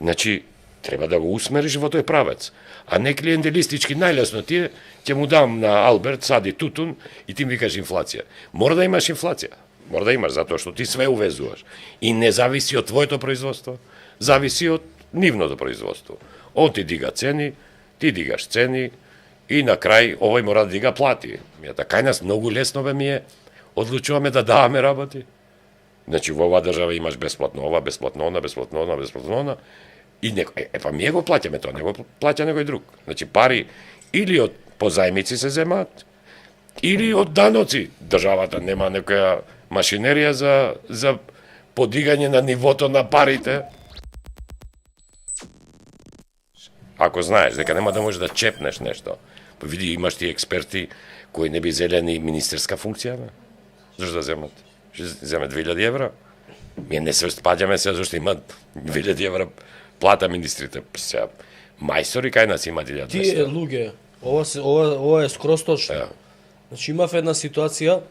Значи, треба да го усмериш во тој правец. А не клиентелистички, најлесно ти е, ќе му дам на Алберт, сади тутун и ти ми викаш инфлација. Мора да имаш инфлација. Мора да имаш, затоа што ти све увезуваш. И не зависи од твоето производство, зависи од нивното производство. Он ти дига цени, ти дигаш цени и на крај овој мора да дига плати. Кај нас многу лесно бе ми е, одлучуваме да даваме работи. Значи, во оваа држава имаш бесплатно ова, бесплатно она, бесплатно она, бесплатно она. И некој, па ние го плаќаме тоа, не го плаќа некој друг. Значи, пари или од позајмици се земаат, или од даноци. Државата нема некоја машинерија за подигање на нивото на парите. Ако знаеш дека нема да можеш да чепнеш нешто, па види, имаш ти експерти кои не би зелени министерска функција, бе. Зашто да земат? Ще земе 2000 евра? Ние не се спаѓаме се, зашто имат 2000 евра плата министрите. Сега, мајстори кај нас има 1200. Тие луѓе, ова е скроз точно. Значи имав една ситуација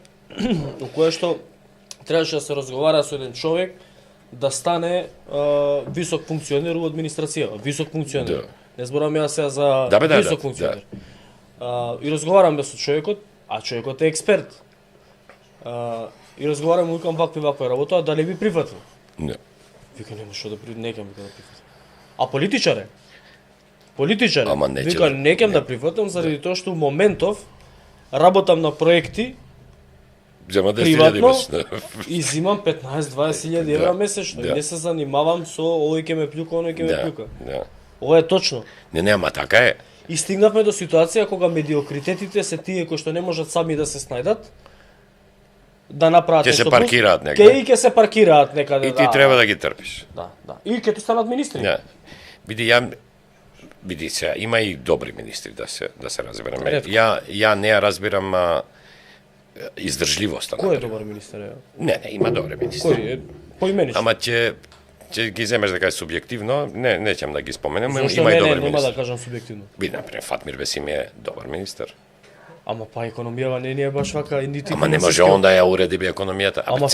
во која што требаше да се разговара со еден човек да стане висок функционер во администрацијата, висок функционер. Не зборам ја сега за висок функционер. И разговарам со човекот, а човекот е експерт. И разговарам, викам ваква работа, дали би прифатил? Не. Вика, нема што да прифатил, некам да прифатил. А политичар е? Политичар е. Ама не Вика, некам да прифатам заради тоа што у моментов работам на проекти приватно и зимам 15-20 евра месечно. И не се занимавам со овој ке ме плюка, оној ке ме плюка. Ова е точно. Не, ама така е. И стигнавме до ситуација кога медиокритетите се тие кои што не можат сами да се снајдат, да направат нешто. Ќе се паркираат некаде. Ќе се паркираат некаде. И ти треба да ги трпиш. Да. И ќе ти станат министри. Види се, има и добри министри да се разбереме. Ја не ја разбирам издржливоста. Кој е добар министер? Не, има добри министри. Кој е? Поименично. Ама ќе ги земеш дека е субјективно, не ќе да ги споменем, зашто има и добри министри. Нема да кажам субјективно. Види, например, Фатмир Бесими е добар министер. Ама па економијава не е баш вака и нити. Ама не може он да ја уреди би економијата. Ама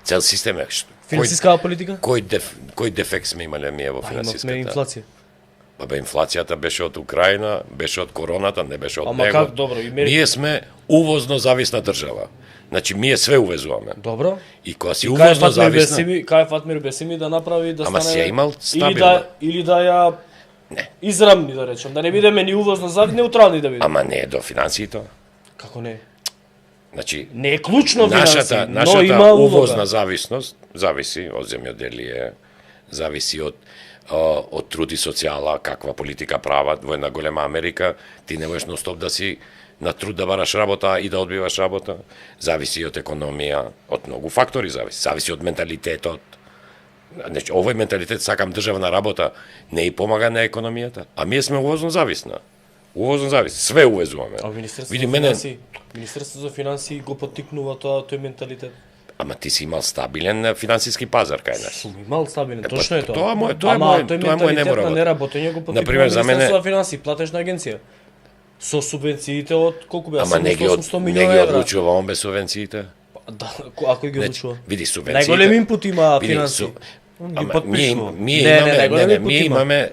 цел систем е. Финансискава политика? Кој дефект сме имале ние во финансиската? Имавме инфлација. Па инфлацијата беше од Украина, беше од короната, не беше од него. Ама как добро? Ние сме увозно зависна држава. Значи, ние све увезуваме. Добро. И кога си увозно зависна... Кај Фатмир Бесими да направи да стане... Ама си ја имал стабилно. Или да ја... Не. Израмни, да речем. Да не бидеме ни увозно зависни, неутрални да бидеме. Ама не е до финансиите. Како не? Значи, не е клучно финансија, нашата има увозна зависност зависи од земјоделие, зависи од труд и социјала, каква политика прават во една голема Америка, ти не можеш ностоп да си на труд да бараш работа и да одбиваш работа, зависи од економија, од многу фактори зависи од менталитетот. Значи, овој менталитет сакам државна работа не и помага на економијата, а ние сме увозно зависна. Увозно зависи, све увезуваме. А Министерството за финансии го поттикнува тој менталитет. Ама ти си имал стабилен финансиски пазар кај нас. Сум имал стабилен, точно е тоа. Тоа е мој неморал. На неработење го поттикнува Министерството за финансии, платежна агенција. Со субвенциите од колку беа 800 милиони евра. Не ги одлучува он без субвенциите? Да, ако ги одлучува. Види субвенциите. Најголем инпут има финансии. Ние имаме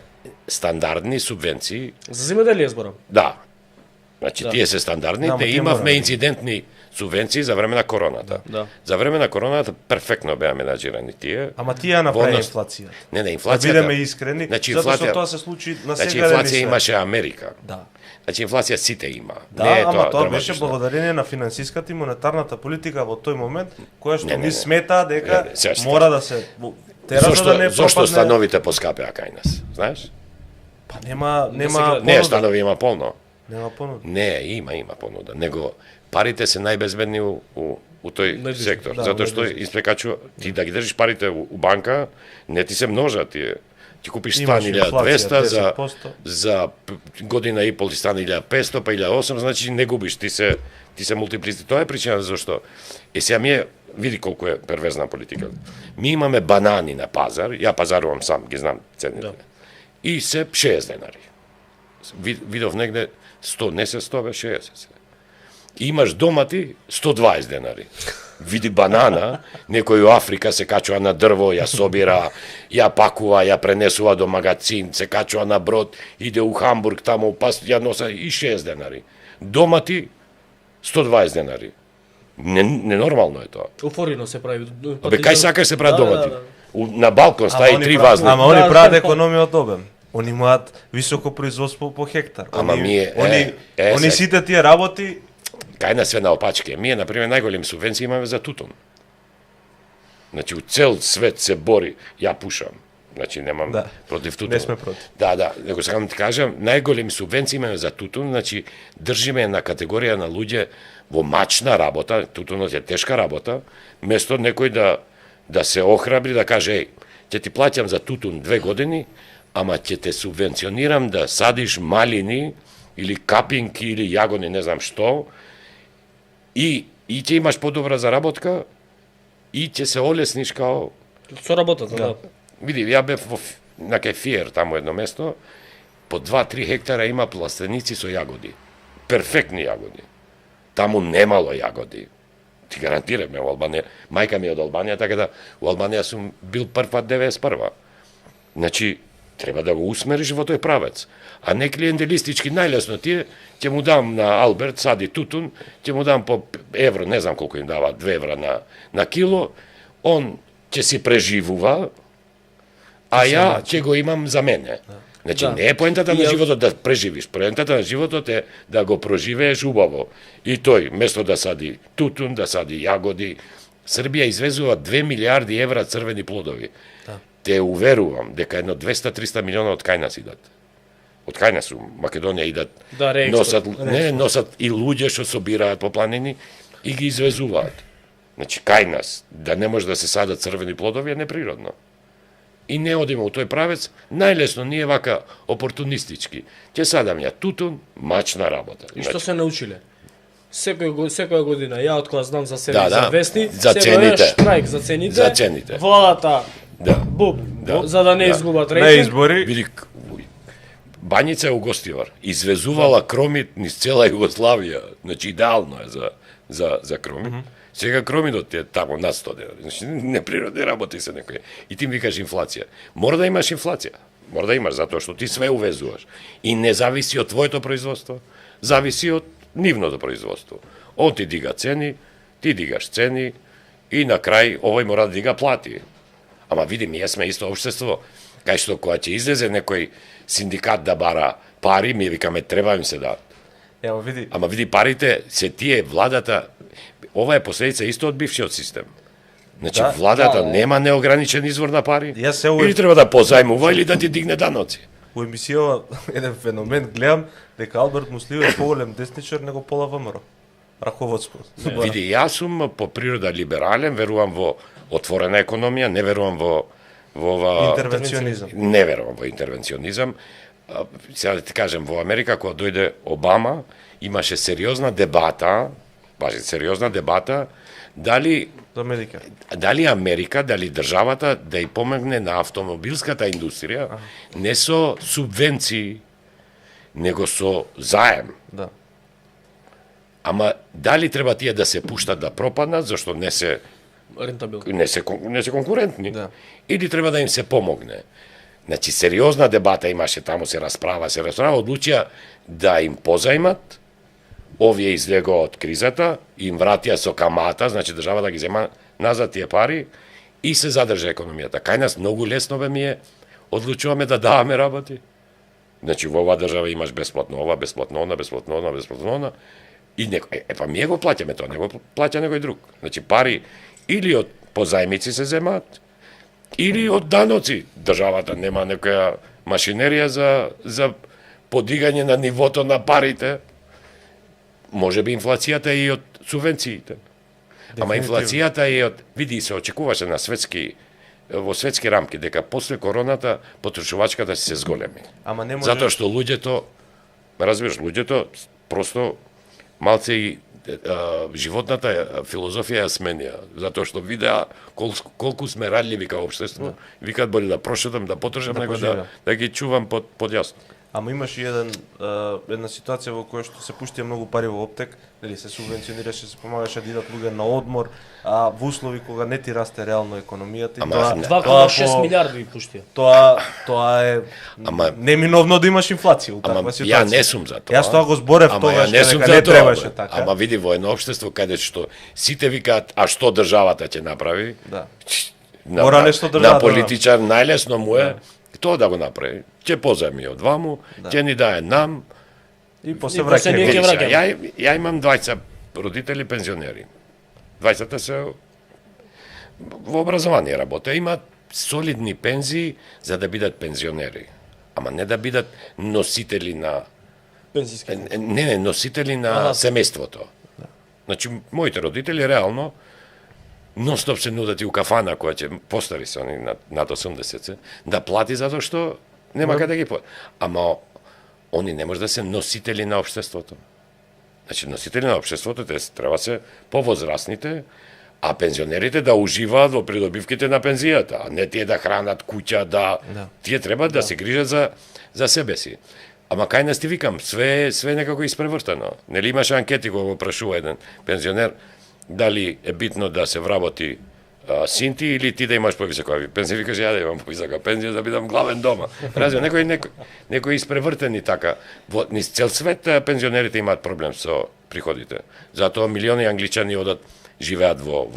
стандардни субвенции. За земјоделие зборам. Да. Значи, тие се стандардните, имавме инцидентни субвенции за време на короната. Да. За време на короната перфектно беа менаџирани тие. Ама тие направи инфлација. Не, инфлацијата. Да бидеме искрени, значи, затоа што тоа се случи на сега. Значи, инфлација имаше Америка. Да. Значи, инфлација сите има. Да, не е тоа беше благодарение на финансиската и монетарната политика во тој момент, која што ми смета дека мора да се Зошто становите поскапеа кај нас, знаеш? Па нема Не, станови има полно. Нема понуда. Не, има понуда. Него парите се најбезбедни у тој сектор, затоа што испрекачува ти да ги држиш парите у банка, не ти се множат тие. Ти купиш стан 1200 за година и пол стан 1500 па 1800, значи не губиш, ти се мултиплици. Тоа е причина зашто. Сега ми види колку е перверзна политика. Ми имаме банани на пазар, ја пазарувам сам, ги знам цените. Да. И се 60 денари. Видов негде 100, не се 100, бе 60 се. И имаш домати 120 денари. види банана, некој у Африка се качува на дрво, ја собира, ја пакува, ја пренесува до магазин, се качува на брод, иде у Хамбург, таму, па ја носа и 6 денари. Дома ти 120 денари. Ненормално е тоа. Уфорино се прави. Абе, кај сакаш се прави дома ти? На балкон стави 3 вазни. Ама они прават економија од обем. Они имаат високо производство по хектар. Ама ние они сите тие работи кај нас све наопачке. Ние на пример најголеми субвенции имаме за тутун. Значи у цел свет се бори, ја пушам. Значи немам против тутун. Не сме против. Да, него сакам да ти кажам, најголеми субвенции имаме за тутун, значи држиме на категорија на луѓе во мачна работа, тутунот е тешка работа, место некој да се охрабри да каже еј, ќе ти плаќам за тутун 2 години, ама ќе те субвенционирам да садиш малини или капинки или јагони, не знам што, и ќе имаш подобра заработка и ќе се олесниш као со работата, да. Види, ја бев на Кефиер, таму едно место, по 2-3 хектара има пластеници со јагоди. Перфектни јагоди. Таму немало јагоди. Ти гарантираме, во Албанија, мајка ми е од Албанија, така да во Албанија сум бил прв пат 91-ва. Значи, треба да го усмериш во тој правец. А не клиентелистички, најлесно ти е, ќе му дам на Алберт, сади тутун, ќе му дам по евро, не знам колку им дава, 2 евра на кило, он ќе си преживува, а ја ќе го имам за мене. Значи, не е поентата на животот да преживиш, поентата на животот е да го проживееш убаво. И тој, место да сади тутун, да сади јагоди, Србија извезува 2 милиарди евра црвени плодови. Те уверувам дека едно 200-300 милиона од кај нас идат. Од кај нас у Македонија идат, носат и луѓе што собираат по планини и ги извезуваат. Значи, кај нас, да не може да се садат црвени плодови е неприродно. И не одиме у тој правец, најлесно ние вака опортунистички. Ќе садам ја тутун, мачна работа. И што се научиле? Секоја година, ја од кога знам за себе за вести, за цените. Штрајк за цените. За цените. Владата. За да не изгубат рейтинг. на избори. Види, Банјица е угостивар. Извезувала кромит низ цела Југославија. Значи, идеално е за кромит. Сега кромидот е тамо над 100 денари. Значи, неприродни работи се некои. И ти ми викаш инфлација. Мора да имаш инфлација. Мора да имаш, затоа што ти све увезуваш. И не зависи од твоето производство, зависи од нивното производство. Он ти дига цени, ти дигаш цени, и на крај овој мора да дига плати. Ама види, ние сме исто општество, кај што кога ќе излезе некој синдикат да бара пари, ми викаме треба им се дадат. Ево види. Ама види, парите се тие владата, ова е последица исто од бившиот систем. Значи, владата нема неограничен извор на пари, или треба да позајмува, или да ти дигне даноци. У емисијава еден феномен гледам дека Алберт Муслио е поголем десничар него Пола ВМРО. Раководство. Види, јас сум по природа либерален, верувам во отворена економија, не верувам во интервенционизам. Не верувам во интервенционизам. Сега да ти кажем, во Америка кога дојде Обама, имаше сериозна дебата, дали Америка, дали државата да ја помогне на автомобилската индустрија, не со субвенции, него со заем. Да. Ама дали треба тие да се пуштат да пропаднат, зашто не се рентабилни, не се конкурентни, да. Или треба да им се помогне. Значи, сериозна дебата имаше, таму се расправа, одлучија да им позајмат, овие излего од кризата, им вратија со камата, значи држава да ги зема назад тие пари и се задржа економијата. Кај нас многу лесно ми е, одлучуваме да даваме работи. Значи, во оваа држава имаш бесплатно ова, бесплатно она, и па ние го плаќаме тоа, не го плаќа некој друг. Значи, пари или од позајмици се земаат, или од даноци. Државата нема некоја машинерија за подигање на нивото на парите. Може би инфлацијата е и од субвенциите. Ама инфлацијата е од, види, се очекуваше во светски рамки дека после короната потрошувачката се зголеми. Ама не може. Затоа што луѓето, луѓето просто малце и животната филозофија ја сменија, затоа што видеа колку сме радливи као општество, викаат боли да прошетам, да потрошам, него да ги чувам под јасно. ама имаш и една ситуација во која што се пуштија многу пари во оптек, нели се субвенционираше, се помагаше да идат луѓе на одмор, а во услови кога не ти расте реално економијата, и тоа 2,6 милиарди пуштија. Тоа е неминовно да имаш инфлација у таква ситуација. Ја не сум за тоа. Јас тоа го зборев тогаш, дека не требаше така. Ама види во едно општество каде што сите викаат, а што државата ќе направи? Да. Мора нешто државата. На политичар најлесно му е тоа да го направи. Ќе позајми од ваму, ќе ни дае нам и после враќање. Ја имам двајца родители пензионери. Двајцата се во образование работе, имаат солидни пензии за да бидат пензионери, ама не да бидат носители на пензиски. Не, носители на семејството. Значи моите родители реално нон-стоп се нудат и у кафана која ќе постари се они над 80 да плати затоа што нема каде да ги плати. Ама они не може да се носители на општеството. Значи носители на општеството треба се повозрастните, а пензионерите да уживаат во придобивките на пензијата, а не тие да хранат куќа, тие треба да се грижат за себе си. Ама кај нас ти викам, све некако испревртено. Нели имаше анкети кога го прашува еден пензионер дали е битно да се вработи син ти или ти да имаш повисока пензија, викаш ја да имам повисока пензија да бидам главен дома. Разбира, некои испревртени така. Во низ цел свет пензионерите имаат проблем со приходите. Затоа милиони англичани одат живеат во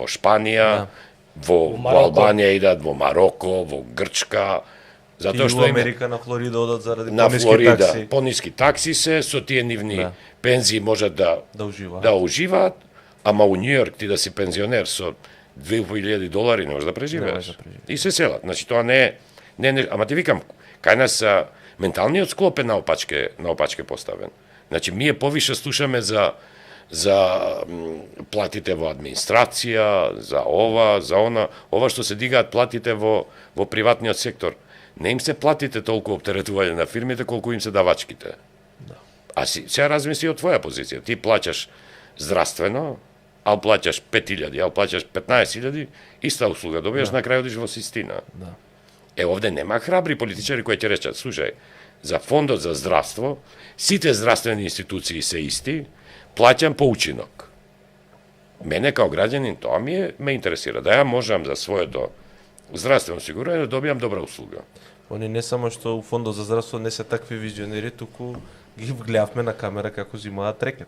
Шпанија, во Албанија идат, во Мароко, во Грчка. Затоа што Америка на Флорида одат заради пониски такси. Пониски такси се со тие нивни пензии можат да уживаат, ама у Њујорк ти да си пензионер со $2,000 не можеш да преживееш. И се селат. Значи тоа не е, ама ти викам, кај нас менталниот склоп е наопачке поставен. Значи ние повише слушаме за платите во администрација, за ова, за она, ова што се дигаат платите во приватниот сектор. Не им се платите толку оптеретување на фирмите колку им се давачките. А сега размисли од твоја позиција. Ти плаќаш здравствено, ал плаќаш 5.000, ал плаќаш 15.000, иста услуга добијаш, на крај одиш во систина. Овде нема храбри политичари кои ќе речат, слушај, за фондот за здравство, сите здравствени институции се исти, плаќам по учинок. Мене као граѓанин тоа ме интересира, да ја можам за своето здравствено осигурување да добијам добра услуга. Они не само што у фондот за здравство не се такви визионери, туку ги гледавме на камера како зимаат рекет.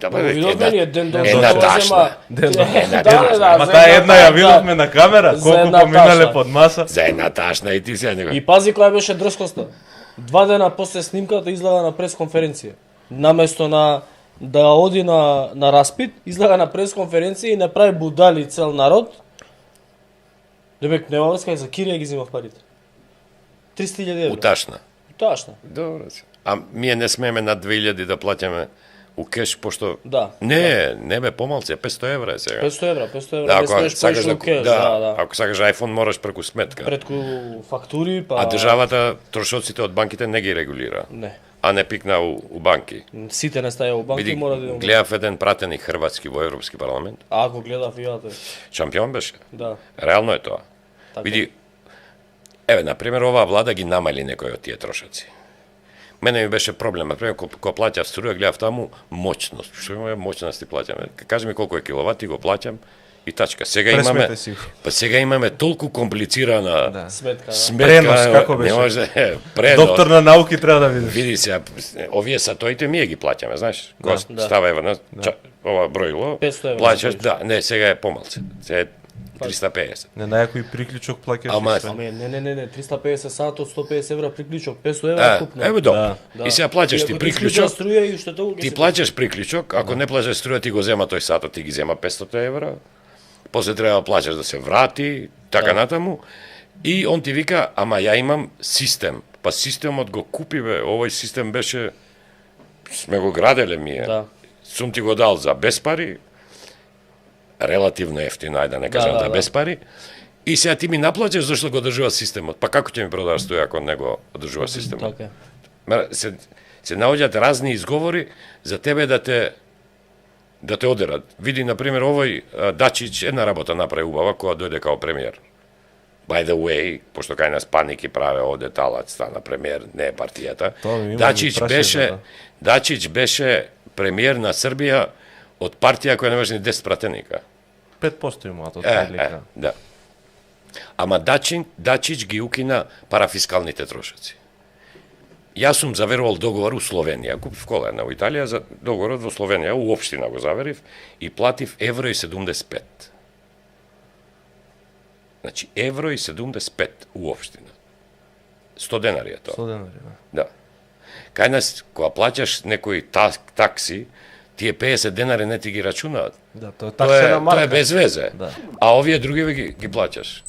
Една ташна. Ама таа една ја видовме на камера, колку поминале под маса. За една ташна и ти се него. И пази која беше дрскоста. 2 дена после снимката излага на пресконференција. Наместо да оди на распит, излага на пресконференција и направи будали цел народ. Дебек, нема врска, за Кирија ги зимав парите. 300.000 евра. Уташна. Добро. А ние не смееме над 2.000 да плаќаме у кеш, пошто... Да. Не бе, помалце, 500 евра е сега. 500 евра, не смееш поиш у кеш, Ако сакаш iPhone, мораш преку сметка. Преку фактури, па... А државата, трошоците од банките не ги регулира. Не. А не пикна у банки. Сите не стаја у банки, мора да... Гледав еден пратеник хрватски во Европски парламент. А, ако гледав и јате. Шампион беше. Да. Реално е тоа. Така. Види, например, оваа влада ги намали некои од тие трошоци. Мене ми беше проблем, например, кога плаќав струја, гледав таму моќност. Што има моќности плаќаме? Кажи ми колку е киловати, го плаќам и тачка. Сега имаме толку комплицирана сметка. Пренос, како беше? Не може пренос. Доктор на науки треба да видиш. Види се, овие сатоите ние ги плаќаме, знаеш? Кога става евро, ова бројло, 500 евра. плаќаш, не, сега е помалце. Сега е 350. Не, на некој приклучок плаќаш. Не, 350 сат од 150 евра приклучок, 500 евра купно. Ево добро. И сега плаќаш ти приклучок. Ти плаќаш приклучок, ако не плаќаш струја ти го зема тој сатот, ти ги зема 500 евра. После треба да плаќаш да се врати, така натаму. И он ти вика, ама ја имам систем. Па системот го купиве, овој систем беше, сме го граделе ние. Сум ти го дал за без пари, релативно ефтино, ајде да не кажам да без пари, и сега ти ми наплаќаш зашто го одржува системот. Па како ќе ми продаваш тој ако не го одржува системот? Се наоѓаат разни изговори за тебе да те одерат. Види, например, овој Дачич една работа направи убава кога дојде као премиер. by the way, пошто кај нас паники праве оде Талац стана премиер, не е партијата. Тоа ми има Дачич ми беше да. Дачич беше премиер на Србија од партија која немаше ни 10 пратеника. 5% имаат од прилика. Да. Ама Дачич ги укина парафискалните трошоци. Јас сум заверувал договор у Словенија. Купив колена во Италија, за договорот во Словенија, у општина го заверив и платив €1,75. Значи, €1,75 у општина. 100 денари е тоа. 100 денари, Да. Кај нас, кога плаќаш некои такси, тие 50 денари не ти ги рачунаат. Да, тоа е Тоа такса е, на марка. тоа е без везе. Да. А овие други ги плаќаш.